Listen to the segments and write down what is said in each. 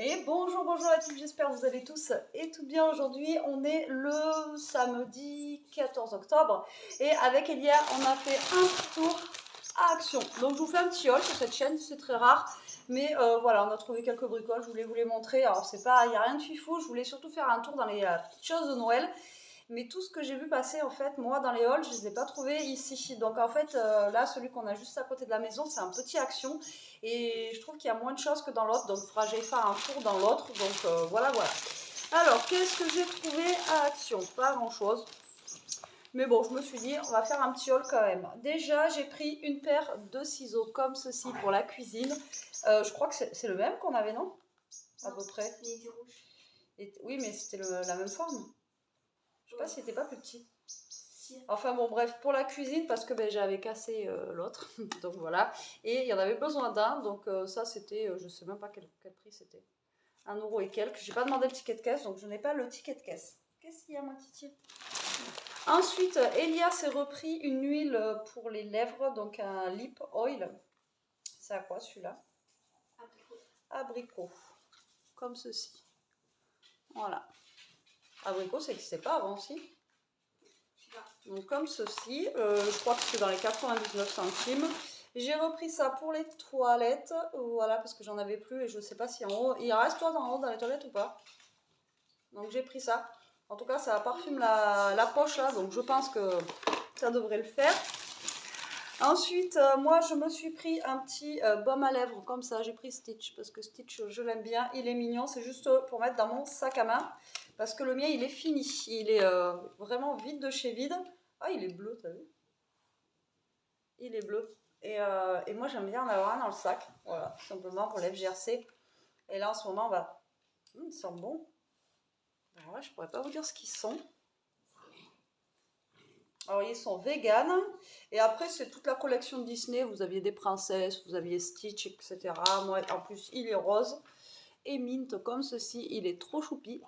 Et bonjour, bonjour la team, j'espère que vous allez tous et tout bien. Aujourd'hui, on est le samedi 14 octobre et avec Elia, on a fait un petit tour à Action. Donc, je vous fais un petit haul sur cette chaîne, c'est très rare, mais voilà, on a trouvé quelques bricoles, je voulais vous les montrer. Alors, c'est pas, il n'y a rien de fifou, je voulais surtout faire un tour dans les petites choses de Noël. Mais tout ce que j'ai vu passer, en fait, moi, dans les halls, je ne les ai pas trouvés ici. Donc, en fait, là, celui qu'on a juste à côté de la maison, c'est un petit Action. Et je trouve qu'il y a moins de choses que dans l'autre. Donc, il faudra que j'aille faire un tour dans l'autre. Donc, voilà, voilà. Alors, qu'est-ce que j'ai trouvé à Action? Pas grand-chose. Mais bon, je me suis dit, on va faire un petit haul quand même. Déjà, j'ai pris une paire de ciseaux comme ceci pour la cuisine. Je crois que c'est le même qu'on avait, non? À peu près. Il était rouge. Et, oui, mais c'était la même forme. Je sais pas s'il n'était pas plus petit. Si. Enfin bon, bref, pour la cuisine, parce que ben, j'avais cassé l'autre, donc voilà. Et il y en avait besoin d'un, donc ça c'était, je sais même pas quel prix c'était. 1 € et quelques. J'ai pas demandé le ticket de caisse, donc je n'ai pas le ticket de caisse. Qu'est-ce qu'il y a, ma titi? Ensuite, Elia s'est repris une huile pour les lèvres, donc un lip oil. C'est à quoi celui-là? Abricot. Abricot. Comme ceci. Voilà. Abricot, ça n'existait pas avant, si? Donc comme ceci, je crois que c'est dans les 99 centimes. J'ai repris ça pour les toilettes, voilà, parce que j'en avais plus et je ne sais pas si en haut, il reste toi en haut dans les toilettes ou pas. Donc j'ai pris ça. En tout cas, ça parfume la poche là, donc je pense que ça devrait le faire. Ensuite, moi je me suis pris un petit baume à lèvres comme ça, j'ai pris Stitch, parce que Stitch je l'aime bien, il est mignon, c'est juste pour mettre dans mon sac à main, parce que le mien il est fini, il est vraiment vide de chez vide. Ah, il est bleu, t'as vu? Il est bleu. Et moi, j'aime bien en avoir un dans le sac. Voilà, tout simplement pour l'FGRC. Et là, en ce moment, on va... ils sentent bon. Alors là, je pourrais pas vous dire ce qu'ils sont. Alors, ils sont vegan. Et après, c'est toute la collection de Disney. Vous aviez des princesses, vous aviez Stitch, etc. Moi, en plus, il est rose. Et mint, comme ceci. Il est trop choupi.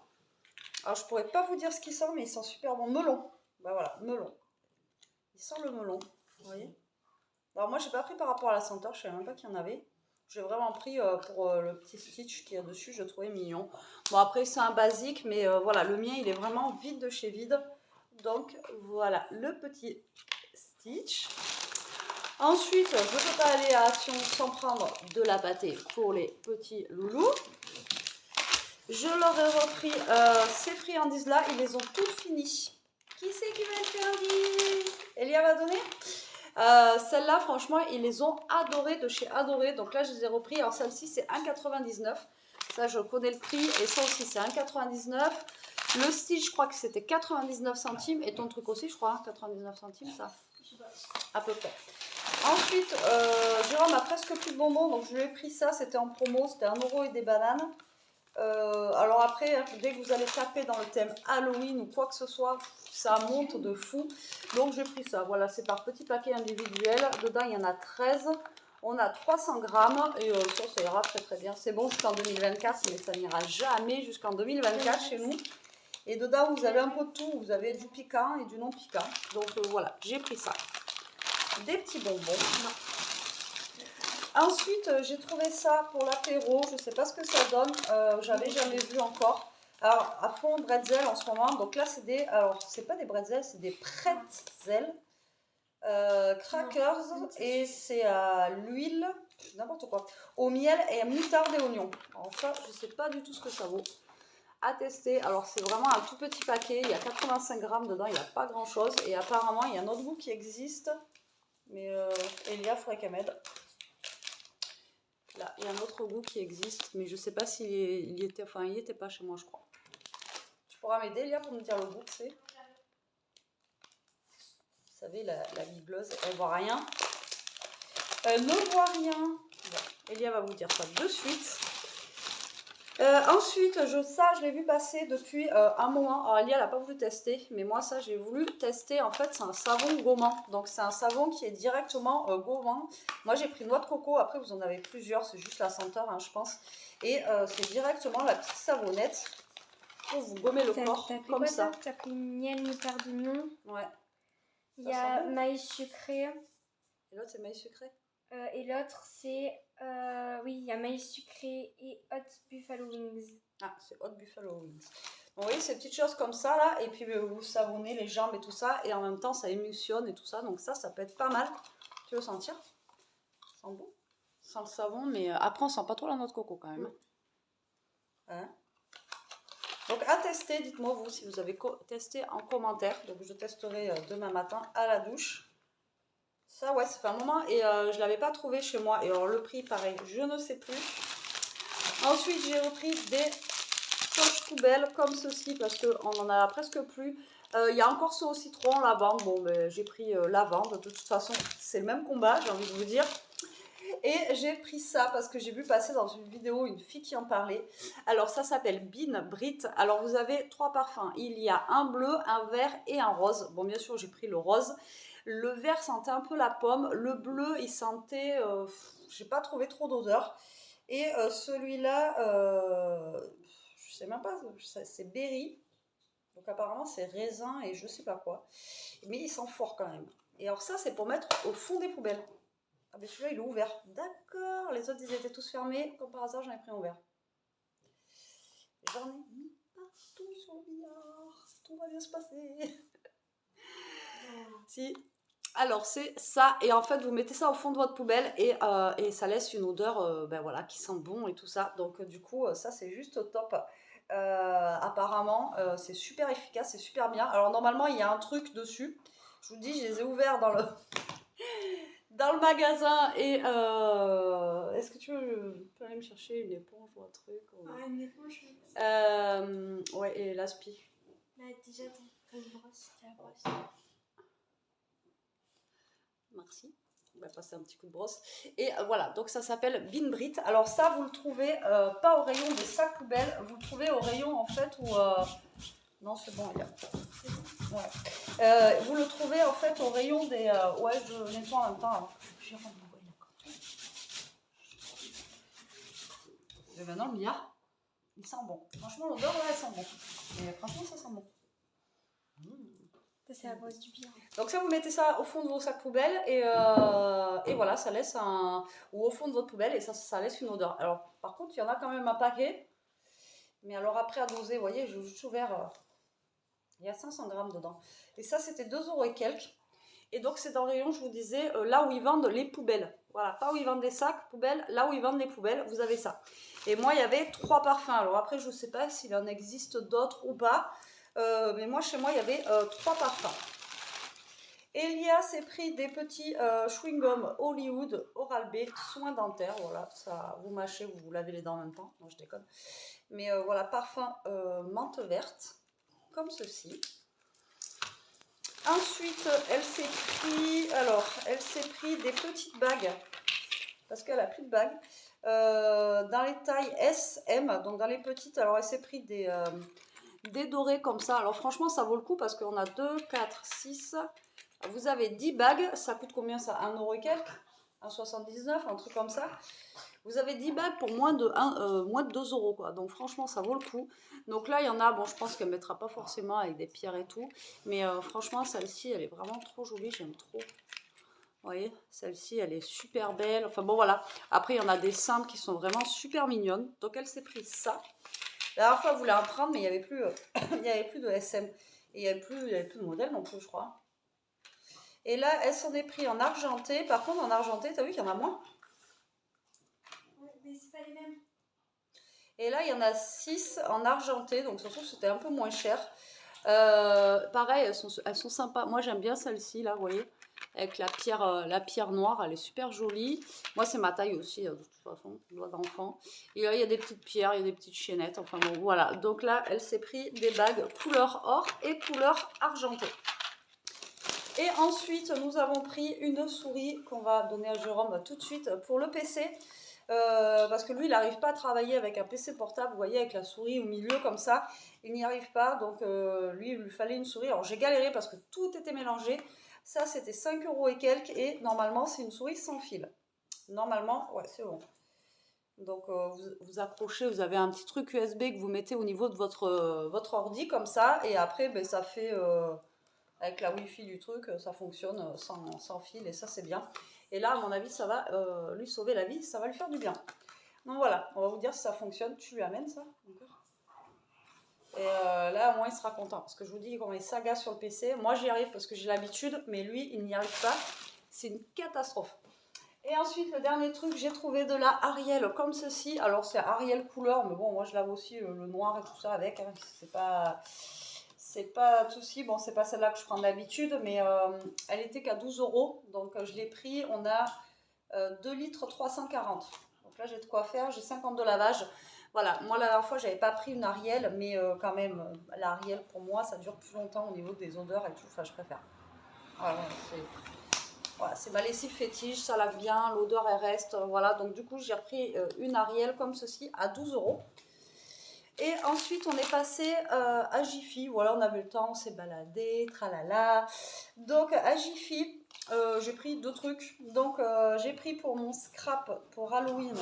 Alors, je pourrais pas vous dire ce qu'ils sont, mais ils sont super bons. Melon. Bah voilà, melon. Il sent le melon. Vous voyez? Alors moi, j'ai pas pris par rapport à la senteur, je savais même pas qu'il y en avait. J'ai vraiment pris pour le petit Stitch qui est dessus, je trouvais mignon. Bon, après, c'est un basique, mais voilà, le mien, il est vraiment vide de chez vide. Donc, voilà, le petit Stitch. Ensuite, je ne peux pas aller à Action sans prendre de la pâtée pour les petits loulous. Je leur ai repris ces friandises-là, ils les ont toutes finies. Qui c'est qui va une friandise? Elia va donner? Celles-là, franchement, ils les ont adorées de chez Adoré. Donc là, je les ai repris. Alors, celle-ci, c'est 1,99 €. Ça, je connais le prix. Et ça aussi, c'est 1,99 €. Le Stitch, je crois que c'était 99 centimes. Et ton truc aussi, je crois, 99 centimes, ça? Je sais pas. À peu près. Ensuite, Jérôme a presque plus de bonbons. Donc, je lui ai pris ça. C'était en promo. C'était 1 € et des bananes. Alors après, hein, dès que vous allez taper dans le thème Halloween ou quoi que ce soit, ça monte de fou. Donc j'ai pris ça. Voilà, c'est par petit paquet individuel. Dedans, il y en a 13. On a 300 grammes et ça ira très très bien. C'est bon jusqu'en 2024, mais ça n'ira jamais jusqu'en 2024 chez nous. Et dedans, vous avez un peu de tout. Vous avez du piquant et du non piquant. Donc voilà, j'ai pris ça. Des petits bonbons. Ensuite, j'ai trouvé ça pour l'apéro. Je ne sais pas ce que ça donne. J'avais jamais vu encore. Alors, à fond bretzel en ce moment. Donc là, c'est des... Alors, c'est pas des bretzels, c'est des pretzels. Crackers. Et c'est à l'huile. N'importe quoi. Au miel et à moutarde et oignon. Alors ça, je ne sais pas du tout ce que ça vaut. À tester. Alors, c'est vraiment un tout petit paquet. Il y a 85 grammes dedans. Il n'y a pas grand-chose. Et apparemment, il y a un autre goût qui existe. Mais Elia, faudrait qu'elle m'aide. Là, il y a un autre goût qui existe, mais je ne sais pas s'il y était, enfin, il n'y était pas chez moi, je crois. Tu pourras m'aider, Elia, pour me dire le goût que c'est? Vous savez, la bibleuse, elle ne voit rien. Elle ne voit rien. Bon, Elia va vous dire ça de suite. Ensuite, ça, je l'ai vu passer depuis un moment. Alors, Elia n'a pas voulu tester, mais moi, ça, j'ai voulu tester. En fait, c'est un savon gommant. Donc, c'est un savon qui est directement gommant. Moi, j'ai pris noix de coco. Après, vous en avez plusieurs. C'est juste la senteur, hein, je pense. Et c'est directement la petite savonnette pour vous gommer le corps comme ça. Tu as pris miel, moutarde, oignon. Ouais. Il y a maïs sucré. Et l'autre, c'est maïs sucré. Et l'autre, c'est Oui, il y a maïs sucré et hot buffalo wings. Ah, c'est Hot Buffalo Wings. Donc, vous voyez, ces petites choses comme ça, là, et puis vous savonnez les jambes et tout ça, et en même temps, ça émulsionne et tout ça, donc ça peut être pas mal. Tu veux sentir? Ça sent bon? Sans le savon, mais après, on sent pas trop la noix de coco quand même. Hein? Donc, à tester, dites-moi vous si vous avez testé en commentaire. Donc, je testerai demain matin à la douche. Ça, ouais, ça fait un moment, et je l'avais pas trouvé chez moi, et alors le prix, pareil, je ne sais plus. Ensuite, j'ai repris des poches poubelles comme ceci parce qu'on en a presque plus. Il y a encore ceux au citron, lavande. Bon, ben, j'ai pris lavande. De toute façon, c'est le même combat, j'ai envie de vous dire. Et j'ai pris ça parce que j'ai vu passer dans une vidéo une fille qui en parlait. Alors, ça s'appelle Bean Brit. Alors, vous avez 3 parfums. Il y a un bleu, un vert et un rose. Bon, bien sûr, j'ai pris le rose. Le vert sentait un peu la pomme. Le bleu, il sentait... j'ai pas trouvé trop d'odeur. Et celui-là, je sais même pas, c'est berry. Donc apparemment c'est raisin et je sais pas quoi. Mais il sent fort quand même. Et alors ça c'est pour mettre au fond des poubelles. Ah ben celui-là il est ouvert. D'accord, les autres ils étaient tous fermés. Comme par hasard j'en ai pris un ouvert. J'en ai mis partout sur le billard. Tout va bien se passer. Si. Alors c'est ça, et en fait vous mettez ça au fond de votre poubelle et ça laisse une odeur ben voilà, qui sent bon et tout ça. Donc du coup ça c'est juste top. Apparemment c'est super efficace, c'est super bien. Alors normalement il y a un truc dessus. Je vous dis, je les ai ouverts dans le dans le magasin et est-ce que tu peux aller me chercher une éponge ou un truc ou... Ah, une éponge. Ouais, et l'aspi. Là, déjà, t'as une brosse, t'as la brosse. Merci. On va passer un petit coup de brosse. Et voilà, donc ça s'appelle Bean Brit. Alors ça, vous le trouvez pas au rayon des sacs poubelles, vous le trouvez au rayon en fait où... Non, c'est bon, il y a... Ouais. Vous le trouvez en fait au rayon des... Ouais, je nettoie en même temps. Alors, je vais renvoyer la corde. Et maintenant, le billard, il sent bon. Franchement, l'odeur, là, elle sent bon. Mais franchement, ça sent bon. Ça, c'est la brosse du bien. Donc ça, vous mettez ça au fond de vos sacs poubelles et voilà, ça laisse un... Ou au fond de votre poubelle et ça laisse une odeur. Alors, par contre, il y en a quand même un paquet. Mais alors après, à doser, vous voyez, j'ai juste ouvert... il y a 500 grammes dedans. Et ça, c'était 2 € et quelques. Et donc, c'est dans le rayon, je vous disais, là où ils vendent les poubelles. Voilà, pas où ils vendent des sacs, poubelles, là où ils vendent les poubelles, vous avez ça. Et moi, il y avait 3 parfums. Alors après, je ne sais pas s'il en existe d'autres ou pas. Mais moi, chez moi, il y avait 3 parfums. Elia s'est pris des petits chewing-gums Hollywood Oral-B soins dentaires. Voilà, ça vous mâchez, vous lavez les dents en même temps. Non, je déconne. Mais voilà, parfum menthe verte, comme ceci. Ensuite, elle s'est pris des petites bagues, parce qu'elle a plus de bagues, dans les tailles S, M, donc dans les petites. Alors, elle s'est pris des dorés comme ça. Alors, franchement, ça vaut le coup, parce qu'on a 2, 4, 6... Vous avez 10 bagues, ça coûte combien ça? 1 € et quelques, 1,79 €, un truc comme ça. Vous avez 10 bagues pour moins de 2 € quoi. Donc franchement ça vaut le coup. Donc là il y en a, bon je pense qu'elle ne mettra pas forcément avec des pierres et tout. Mais franchement celle-ci elle est vraiment trop jolie, j'aime trop. Vous voyez, celle-ci elle est super belle. Enfin bon voilà. Après il y en a des simples qui sont vraiment super mignonnes. Donc elle s'est pris ça. La dernière fois elle voulait en prendre mais il n'y avait plus, il y avait plus de SM. Et il n'y avait plus de modèle non plus je crois. Et là, elle s'en est pris en argenté. Par contre, en argenté, t'as vu qu'il y en a moins? Ouais, mais c'est pas les mêmes. Et là, il y en a 6 en argenté. Donc, surtout, c'était un peu moins cher. Pareil, elles sont sympas. Moi, j'aime bien celle-ci, là, vous voyez. Avec la pierre noire. Elle est super jolie. Moi, c'est ma taille aussi, de toute façon. Doigt d'enfant. Et là, il y a des petites pierres, il y a des petites chaînettes. Enfin, bon, voilà. Donc là, elle s'est pris des bagues couleur or et couleur argentée. Et ensuite, nous avons pris une souris qu'on va donner à Jérôme tout de suite pour le PC. Parce que lui, il n'arrive pas à travailler avec un PC portable, vous voyez, avec la souris au milieu comme ça. Il n'y arrive pas, donc lui, il lui fallait une souris. Alors j'ai galéré parce que tout était mélangé. Ça, c'était 5 € et quelques. Et normalement, c'est une souris sans fil. Normalement, ouais, c'est bon. Donc vous accrochez, vous avez un petit truc USB que vous mettez au niveau de votre ordi comme ça. Et après, ben, ça fait... avec la Wi-Fi du truc, ça fonctionne sans fil et ça c'est bien. Et là, à mon avis, ça va lui sauver la vie, ça va lui faire du bien. Donc voilà, on va vous dire si ça fonctionne. Tu lui amènes ça? Et là, au moins, il sera content. Parce que je vous dis, quand il s'agace sur le PC, moi, j'y arrive parce que j'ai l'habitude, mais lui, il n'y arrive pas. C'est une catastrophe. Et ensuite, le dernier truc, j'ai trouvé de la Ariel comme ceci. Alors, c'est Ariel couleur, mais bon, moi, je lave aussi le noir et tout ça avec. Hein. C'est pas tout si. Bon, c'est pas celle-là que je prends d'habitude, mais elle était qu'à 12 €. Donc, je l'ai pris. On a 2 litres 340. Donc là, j'ai de quoi faire. J'ai 50 de lavage. Voilà, moi la dernière fois j'avais pas pris une Ariel, mais quand même, la Ariel pour moi ça dure plus longtemps au niveau des odeurs et tout, enfin je préfère. Voilà, c'est ma lessive fétiche, ça lave bien, l'odeur elle reste, voilà. Donc du coup j'ai repris une Ariel comme ceci à 12 €. Et ensuite on est passé à Jiffy, voilà on avait le temps, on s'est baladé, tralala. Donc à Jiffy, j'ai pris 2 trucs. Donc j'ai pris pour mon scrap pour Halloween.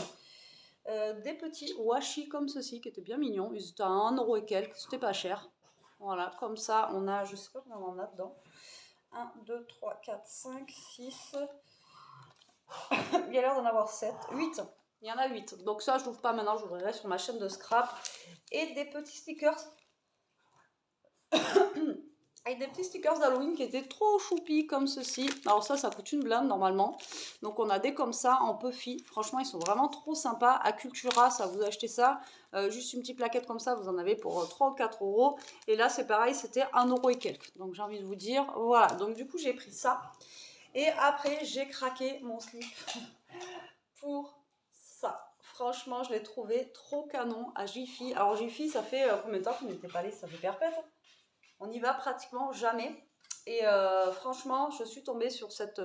Des petits washi comme ceci qui étaient bien mignons, ils étaient à 1 € et quelques, c'était pas cher. Voilà, comme ça on a, je sais pas combien on en a dedans, 1, 2, 3, 4, 5, 6, il y a l'air d'en avoir 7, 8, il y en a 8. Donc ça je l'ouvre pas maintenant, je l'ouvrirai sur ma chaîne de scrap. Et des petits stickers avec des petits stickers d'Halloween qui étaient trop choupis comme ceci. Alors ça coûte une blinde normalement. Donc on a des comme ça en puffy. Franchement, ils sont vraiment trop sympas. À Cultura, ça vous achetez ça. Juste une petite plaquette comme ça, vous en avez pour 3 ou 4 €. Et là, c'est pareil, c'était 1 € et quelques. Donc j'ai envie de vous dire, voilà. Donc du coup, j'ai pris ça. Et après, j'ai craqué mon slip pour ça. Franchement, je l'ai trouvé trop canon à Jiffy. Alors Jiffy, ça fait combien de temps qu'on n'était pas allé? Ça fait perpète. On n'y va pratiquement jamais. Et franchement, je suis tombée sur cette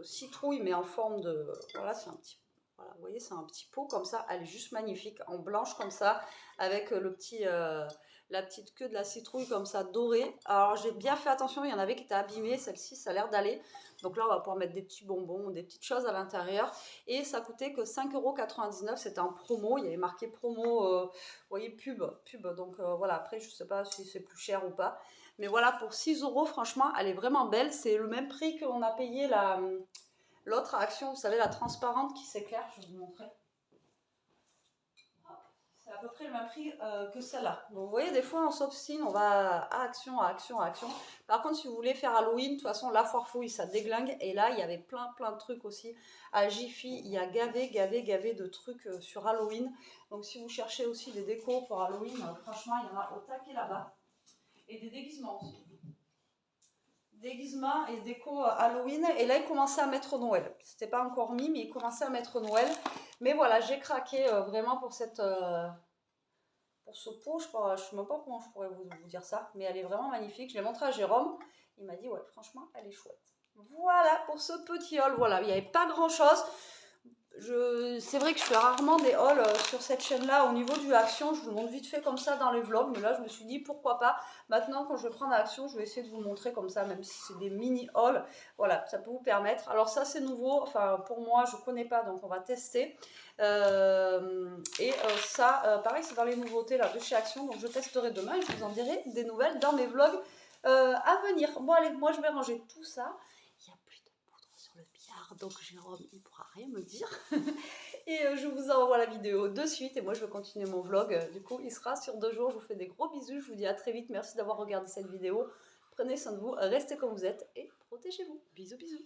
citrouille, mais en forme de... Voilà, c'est un petit... Voilà, vous voyez, c'est un petit pot comme ça. Elle est juste magnifique, en blanche comme ça, avec la petite queue de la citrouille comme ça, dorée. Alors, j'ai bien fait attention, il y en avait qui étaient abîmées. Celle-ci, ça a l'air d'aller. Donc là, on va pouvoir mettre des petits bonbons, des petites choses à l'intérieur. Et ça coûtait que 5,99 €. C'était en promo. Il y avait marqué promo, vous voyez, pub. Donc voilà, après, je ne sais pas si c'est plus cher ou pas. Mais voilà, pour 6 €, franchement, elle est vraiment belle. C'est le même prix qu'on a payé l'autre Action, vous savez, la transparente qui s'éclaire. Je vais vous montrer. C'est à peu près le même prix que celle-là. Donc vous voyez, des fois on s'obstine, on va à Action. Par contre, si vous voulez faire Halloween, de toute façon, la foire fouille, ça déglingue. Et là, il y avait plein de trucs aussi. À Jiffy, il y a gavé de trucs sur Halloween. Donc si vous cherchez aussi des décos pour Halloween, franchement, il y en a au taquet là-bas. Et des déguisements aussi. Déguisements et déco Halloween. Et là, il commençait à mettre Noël. C'était pas encore mis, mais il commençait à mettre Noël. Mais voilà, j'ai craqué vraiment pour ce pot. Je ne sais même pas comment je pourrais vous dire ça. Mais elle est vraiment magnifique. Je l'ai montré à Jérôme. Il m'a dit, ouais, franchement, elle est chouette. Voilà pour ce petit haul. Voilà, il n'y avait pas grand-chose. C'est vrai que je fais rarement des hauls sur cette chaîne-là. Au niveau du Action, je vous le montre vite fait comme ça dans les vlogs. Mais là, je me suis dit, pourquoi pas. Maintenant, quand je vais prendre Action, je vais essayer de vous le montrer comme ça, même si c'est des mini hauls. Voilà, ça peut vous permettre. Alors ça, c'est nouveau. Enfin, pour moi, je ne connais pas, donc on va tester. Pareil, c'est dans les nouveautés là, de chez Action. Donc je testerai demain et je vous en dirai des nouvelles dans mes vlogs à venir. Bon, allez, moi, je vais ranger tout ça. Il n'y a plus de poudre sur le billard, donc Jérôme, il ne pourra rien me dire. Et je vous envoie la vidéo de suite. Et moi, je vais continuer mon vlog. Du coup, il sera sur 2 jours. Je vous fais des gros bisous. Je vous dis à très vite. Merci d'avoir regardé cette vidéo. Prenez soin de vous. Restez comme vous êtes et protégez-vous. Bisous, bisous.